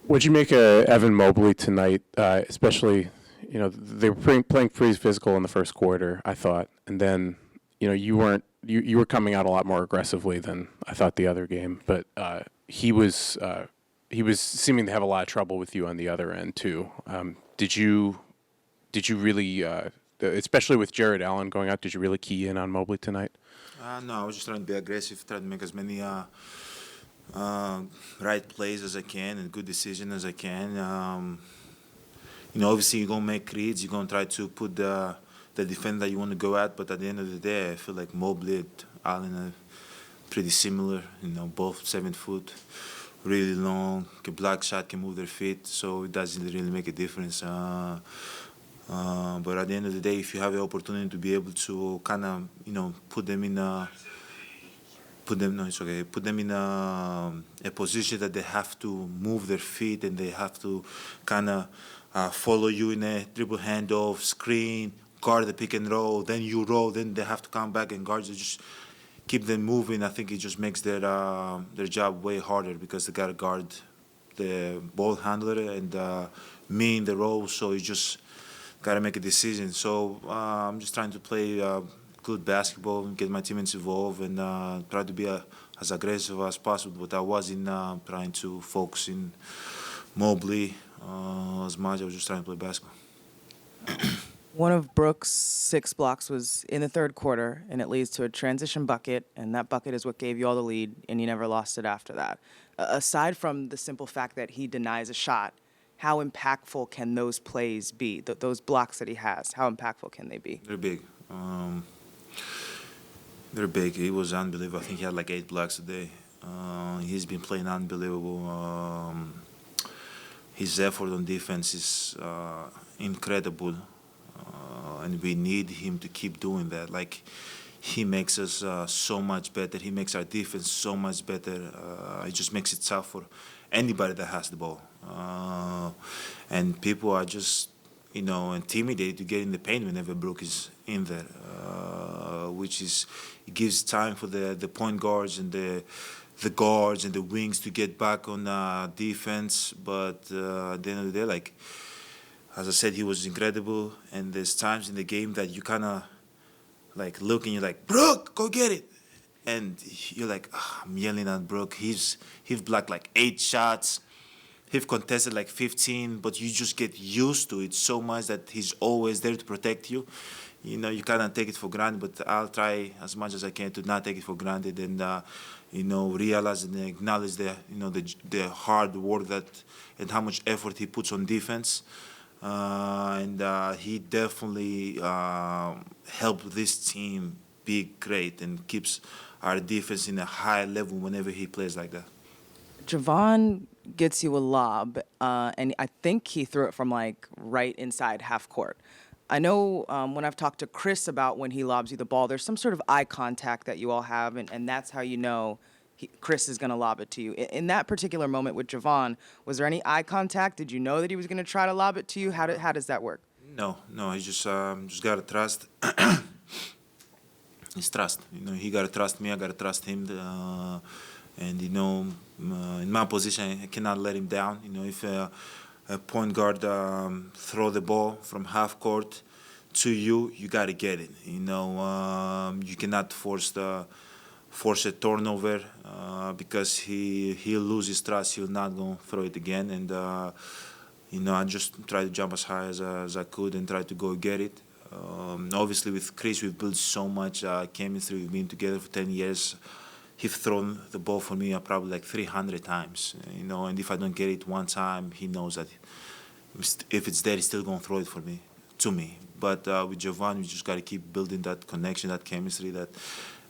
What'd you make of Evan Mobley tonight? Especially, they were playing pretty physical in the first quarter, I thought, and then, you weren't. You were coming out a lot more aggressively than I thought the other game, but he was seeming to have a lot of trouble with you on the other end too. Did you really, especially with Jared Allen going out, did you really key in on Mobley tonight? No, I was just trying to be aggressive, trying to make as many uh, right plays as I can and good decisions as I can. Obviously you're gonna make reads. You're gonna try to put the defender that you want to go at. But at the end of the day, I feel like Mobley and Allen are pretty similar. Both 7 foot, really long, can block shot, can move their feet. So it doesn't really make a difference. But at the end of the day, if you have the opportunity to be able to kind of, put them in put them no, it's okay. Put them in a position that they have to move their feet and they have to kind of follow you in a dribble handoff, screen, guard the pick and roll, then you roll, then they have to come back and guard you. Just keep them moving. I think it just makes their job way harder because they got to guard the ball handler and me in the role. So you just got to make a decision. So I'm just trying to play good basketball and get my teammates involved and try to be as aggressive as possible. But I wasn't trying to focus in Mobley as much. I was just trying to play basketball. One of Brooks' 6 blocks was in the third quarter, and it leads to a transition bucket, and that bucket is what gave you all the lead, and you never lost it after that. Aside from the simple fact that he denies a shot, how impactful can those plays be? Those blocks that he has, how impactful can they be? They're big. They're big. He was unbelievable. I think he had like 8 blocks a day. He's been playing unbelievable. His effort on defense is incredible, and we need him to keep doing that. Like, he makes us so much better. He makes our defense so much better. It just makes it tough for anybody that has the ball. And people are just, intimidated to get in the paint whenever Brook is in there, which is it gives time for the point guards and the guards and the wings to get back on defense. But at the end of the day, like, as I said, he was incredible. And there's times in the game that you kind of like look and you're like, Brook, go get it. And you're like, I'm yelling at Brook. He's blocked like 8 shots. He's contested like 15, but you just get used to it so much that he's always there to protect you. You kind of take it for granted, but I'll try as much as I can to not take it for granted and, realize and acknowledge the hard work and how much effort he puts on defense. And he definitely helped this team be great and keeps our defense in a high level whenever he plays like that. Javon gets you a lob, and I think he threw it from like right inside half court. I know when I've talked to Chris about when he lobs you the ball, there's some sort of eye contact that you all have, and that's how you know Chris is going to lob it to you. In that particular moment with Javon, was there any eye contact? Did you know that he was going to try to lob it to you? How does that work? No, he just gotta trust. It's trust. He gotta trust me. I gotta trust him. And in my position, I cannot let him down. If a point guard throw the ball from half court to you, you gotta get it. You cannot force a turnover because he'll lose his trust. He'll not gonna throw it again. And I just try to jump as high as I could and try to go get it. Obviously, with Chris, we've built so much chemistry. We've been together for 10 years. He's thrown the ball for me probably like 300 times, and if I don't get it one time, he knows that if it's there, he's still going to throw it to me. But with Javon, we just got to keep building that connection, that chemistry, that,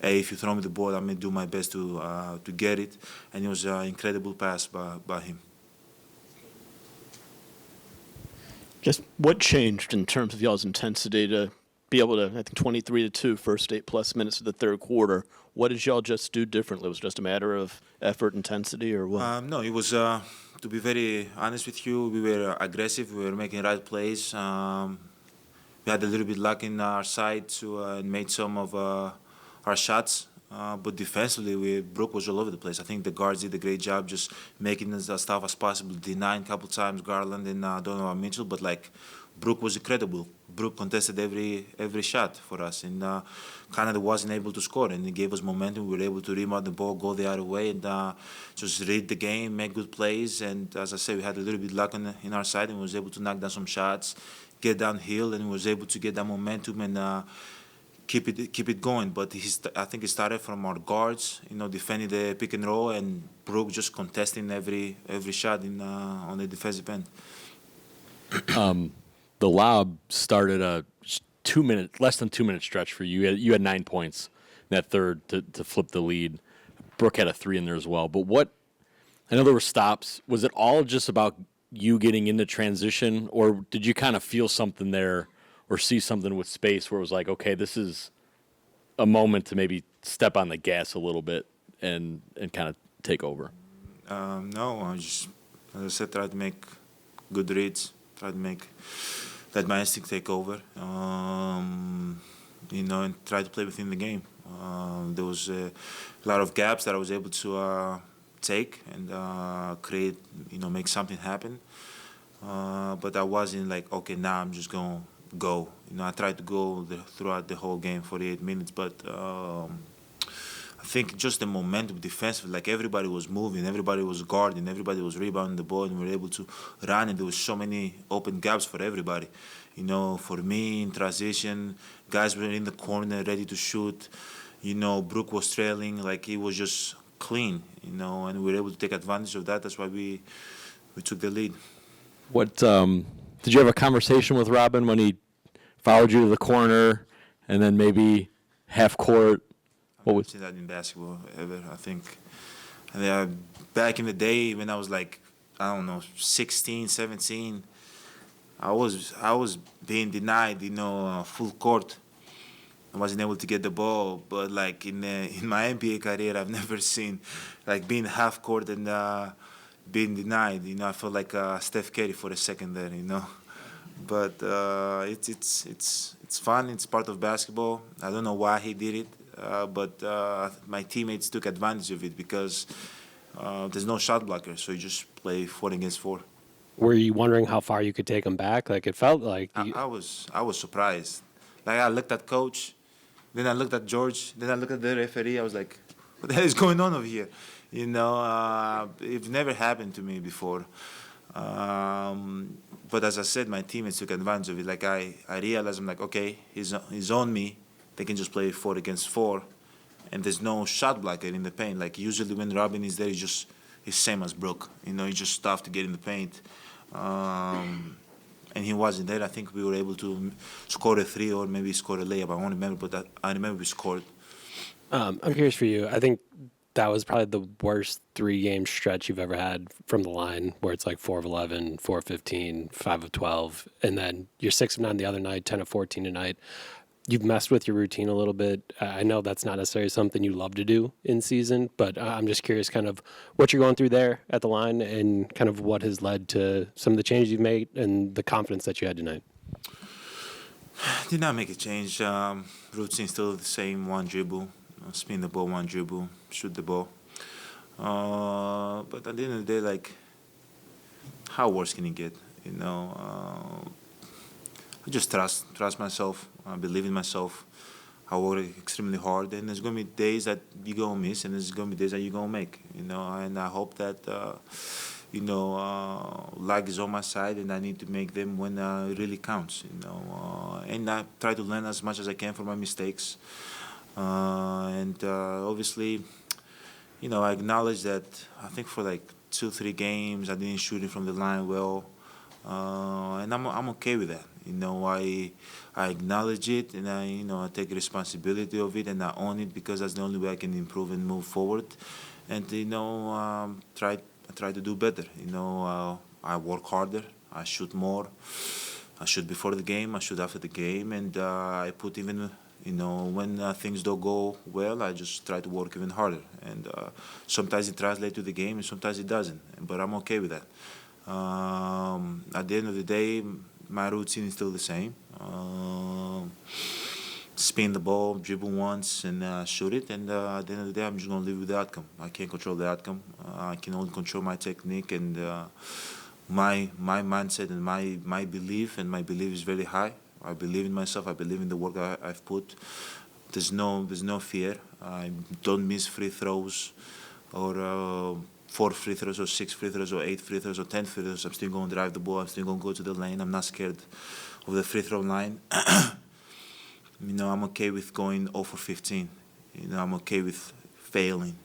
hey, if you throw me the ball, I'm going to do my best to get it. And it was an incredible pass by him. Just what changed in terms of y'all's intensity to be able to, I think, 23-2, first 8+ minutes of the third quarter? What did y'all just do differently? Was it just a matter of effort, intensity, or what? No, it was, to be very honest with you, we were aggressive. We were making right plays. We had a little bit luck in our side to made some of our shots. But defensively, Brook was all over the place. I think the guards did a great job just making as tough as possible, denying a couple times Garland and Donovan Mitchell. But like, Brook was incredible. Brook contested every shot for us, and Canada wasn't able to score, and it gave us momentum. We were able to rebound the ball, go the other way, and just read the game, make good plays. And as I said, we had a little bit luck in our side, and we was able to knock down some shots, get downhill, and was able to get that momentum and keep it going. But I think it started from our guards, defending the pick and roll, and Brook just contesting every shot on the defensive end. The lob started a less than 2 minute stretch for you. You had 9 points in that third to flip the lead. Brook had a 3 in there as well. But I know there were stops. Was it all just about you getting into transition, or did you kind of feel something there or see something with space where it was like, okay, this is a moment to maybe step on the gas a little bit and kind of take over? No, I just, as I said, try to make good reads, try to let my instinct take over, and try to play within the game. There was a lot of gaps that I was able to take and create, make something happen. But I wasn't like, okay, now I'm just going to go. I tried to go throughout the whole game, 48 minutes, but I think just the momentum defensively, like everybody was moving, everybody was guarding, everybody was rebounding the ball, and we were able to run, and there was so many open gaps for everybody. For me, in transition, guys were in the corner ready to shoot. Brook was trailing, like it was just clean, and we were able to take advantage of that. That's why we took the lead. What did you have a conversation with Robin when he followed you to the corner and then maybe half court? I've never seen that in basketball ever, I think. And back in the day when I was like, I don't know, 16, 17, I was being denied, full court. I wasn't able to get the ball, but like in my NBA career, I've never seen like being half court and being denied. I felt like Steph Curry for a second there, But it's fun. It's part of basketball. I don't know why he did it, but my teammates took advantage of it because there's no shot blocker, so you just play 4 against 4. Were you wondering how far you could take him back? Like it felt like I was surprised. Like I looked at coach, then I looked at George, then I looked at the referee. I was like, what the hell is going on over here? It never happened to me before. But as I said, my teammates took advantage of it. Like I realized, I'm like, okay, he's on me. They can just play 4 against 4, and there's no shot blocker in the paint. Like usually when Robin is there, he's same as Brook. He's just tough to get in the paint. And he wasn't there. I think we were able to score a 3 or maybe score a layup. I don't remember, but I remember we scored. I'm curious for you. I think that was probably the worst 3-game stretch you've ever had from the line, where it's like 4 of 11, 4 of 15, 5 of 12, and then you're 6 of 9 the other night, 10 of 14 tonight. You've messed with your routine a little bit. I know that's not necessarily something you love to do in season, but I'm just curious kind of what you're going through there at the line and kind of what has led to some of the changes you've made and the confidence that you had tonight. Did not make a change. Routine still the same, 1 dribble, spin the ball, 1 dribble, shoot the ball. But at the end of the day, like, how worse can it get? I just trust myself. I believe in myself. I work extremely hard, and there's gonna be days that you're gonna miss, and there's gonna be days that you're gonna make. And I hope that luck is on my side, and I need to make them when it really counts. And I try to learn as much as I can from my mistakes. And obviously, I acknowledge that I think for like 2-3 games I didn't shoot it from the line well, and I'm okay with that. I acknowledge it, and I take responsibility of it, and I own it because that's the only way I can improve and move forward. And try to do better. I work harder. I shoot more. I shoot before the game. I shoot after the game, and I put even. When things don't go well, I just try to work even harder. And sometimes it translates to the game, and sometimes it doesn't. But I'm okay with that. At the end of the day, my routine is still the same. spin the ball, dribble once, and shoot it. And at the end of the day, I'm just going to live with the outcome. I can't control the outcome. I can only control my technique and my mindset and my belief. And my belief is very high. I believe in myself. I believe in the work I've put. There's no fear. I don't miss free throws or 4 free throws or 6 free throws or 8 free throws or 10 free throws. I'm still going to drive the ball. I'm still going to go to the lane. I'm not scared of the free throw line. I'm okay with going 0 for 15. I'm okay with failing,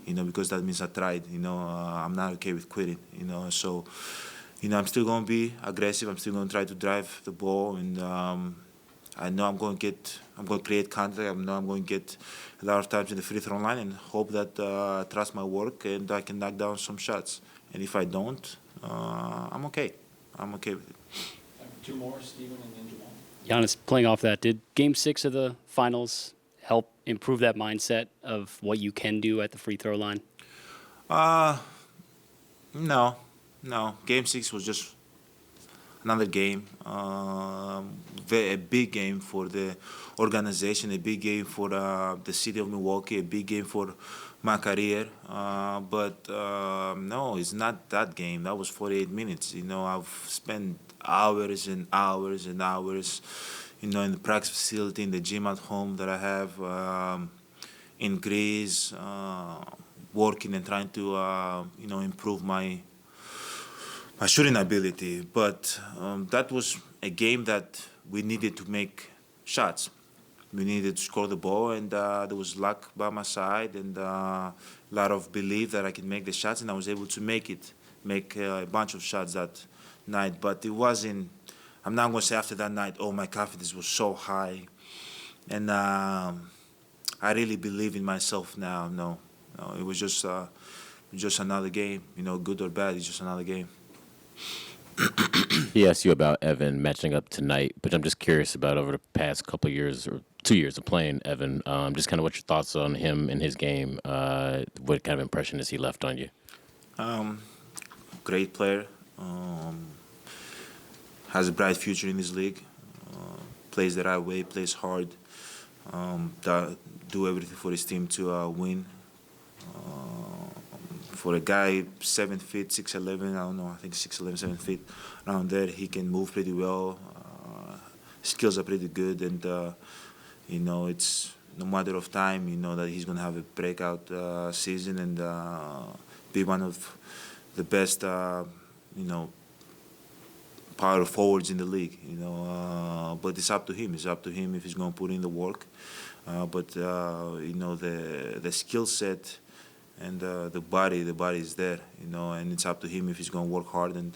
because that means I tried. I'm not okay with quitting, So, I'm still going to be aggressive. I'm still going to try to drive the ball, and I know I'm going to create contact. I know I'm going to get a lot of times in the free throw line and hope that I trust my work and I can knock down some shots. And if I don't, I'm okay. I'm okay with it. Two more, Steven and then Javon. Giannis, playing off that, did Game 6 of the finals help improve that mindset of what you can do at the free throw line? No. Game 6 was just another game. A big game for the organization, a big game for the city of Milwaukee, a big game for my career. But no, it's not that game. That was 48 minutes. I've spent hours and hours and hours, in the practice facility, in the gym at home that I have, in Greece, working and trying to, improve my shooting ability. But that was a game that we needed to make shots. We needed to score the ball, and there was luck by my side and a lot of belief that I could make the shots, and I was able to make a bunch of shots that night. But it wasn't, I'm not going to say after that night, oh, my confidence was so high. And I really believe in myself now. No, it was just another game. Good or bad, it's just another game. He asked you about Evan matching up tonight, but I'm just curious about over the past couple of years or 2 years of playing Evan, just kind of what your thoughts on him and his game. What kind of impression has he left on you? Great player. Has a bright future in this league. Plays the right way, plays hard. Do everything for his team to win. For a guy 7 feet, 6'11", I don't know, I think 6'11", 7 feet, around there, he can move pretty well. Skills are pretty good, and it's no matter of time, that he's gonna have a breakout season and be one of the best, power forwards in the league. But it's up to him. It's up to him if he's gonna put in the work. But the skill set and the body is there, and it's up to him if he's going to work hard and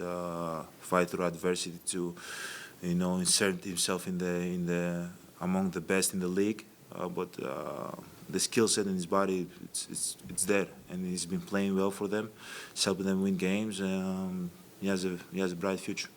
fight through adversity to, insert himself in the among the best in the league. But the skill set in his body, it's there, and he's been playing well for them. It's helping them win games. He has a bright future.